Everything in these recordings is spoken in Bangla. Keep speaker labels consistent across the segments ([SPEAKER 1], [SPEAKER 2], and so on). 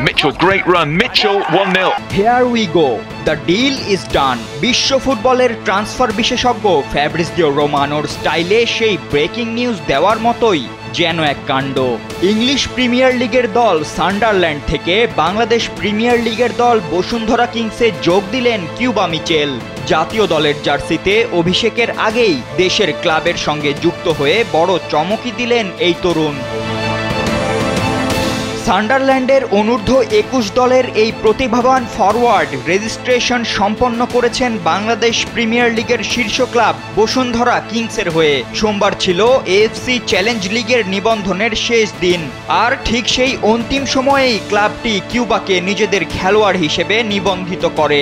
[SPEAKER 1] Mitchell, great run. Mitchell, 1-0.
[SPEAKER 2] Here we go. The deal is done. বিশ্ব ফুটবলের ট্রান্সফার বিশেষজ্ঞ ফ্যাব্রিজিও রোমানোর স্টাইলে সেই ব্রেকিং নিউজ দেওয়ার মতোই যেন এক কাণ্ড। ইংলিশ প্রিমিয়ার লিগের দল সান্ডারল্যান্ড থেকে বাংলাদেশ প্রিমিয়ার লিগের দল বসুন্ধরা কিংসে যোগ দিলেন কিউবা মিচেল। জাতীয় দলের জার্সিতে অভিষেকের আগেই দেশের ক্লাবের সঙ্গে যুক্ত হয়ে বড় চমকই দিলেন এই তরুণ। সান্ডারল্যান্ডের অনূর্ধ্ব ২১ দলের এই প্রতিভাবান ফরওয়ার্ড রেজিস্ট্রেশন সম্পন্ন করেছেন বাংলাদেশ প্রিমিয়ার লিগের শীর্ষ ক্লাব বসুন্ধরা কিংসের হয়ে। সোমবার ছিল এএফসি চ্যালেঞ্জ লিগের নিবন্ধনের শেষ দিন, আর ঠিক সেই অন্তিম সময়েই ক্লাবটি কিউবাকে নিজেদের খেলোয়াড় হিসেবে নিবন্ধিত করে।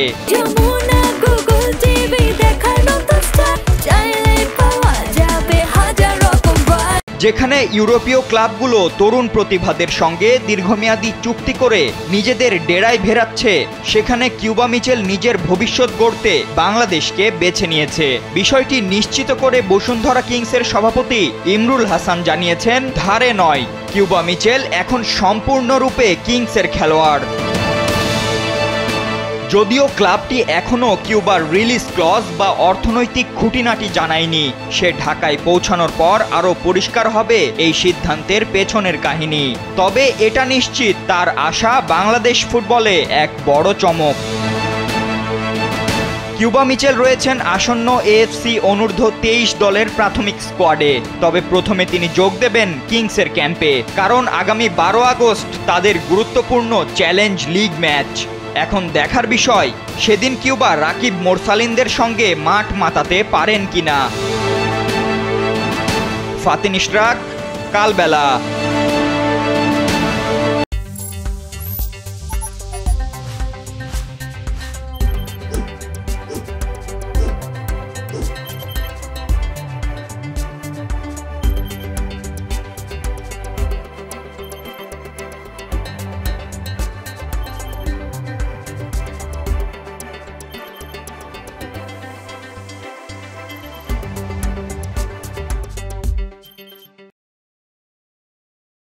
[SPEAKER 2] যেখানে ইউরোপীয় ক্লাবগুলো তরুণ প্রতিভাদের সঙ্গে দীর্ঘমেয়াদী চুক্তি করে নিজেদের ডেরায় ভেড়াচ্ছে, সেখানে কিউবা মিচেল নিজের ভবিষ্যৎ গড়তে বাংলাদেশকে বেছে নিয়েছে। বিষয়টি নিশ্চিত করে বসুন্ধরা কিংসের সভাপতি ইমরুল হাসান জানিয়েছেন, ধারে নয়, কিউবা মিচেল এখন সম্পূর্ণরূপে কিংসের খেলোয়াড়। যদিও ক্লাবটি এখনও কিউবার রিলিজ ক্লজ বা অর্থনৈতিক খুঁটিনাটি জানায়নি, সে ঢাকায় পৌঁছানোর পর আরও পরিষ্কার হবে এই সিদ্ধান্তের পেছনের কাহিনী। তবে এটা নিশ্চিত, তার আশা বাংলাদেশ ফুটবলে এক বড় চমক। কিউবা মিচেল রয়েছেন আসন্ন এএফসি অনূর্ধ্ব ২৩ দলের প্রাথমিক স্কোয়াডে। তবে প্রথমে তিনি যোগ দেবেন কিংসের ক্যাম্পে, কারণ আগামী ১২ আগস্ট তাদের গুরুত্বপূর্ণ চ্যালেঞ্জ লিগ ম্যাচ। এখন দেখার বিষয় সেদিন কিউবা রাকিব মোরসালিনদের সঙ্গে মাঠ মাতাতে পারেন কিনা। ফাতিন ইশরাক, কালবেলা।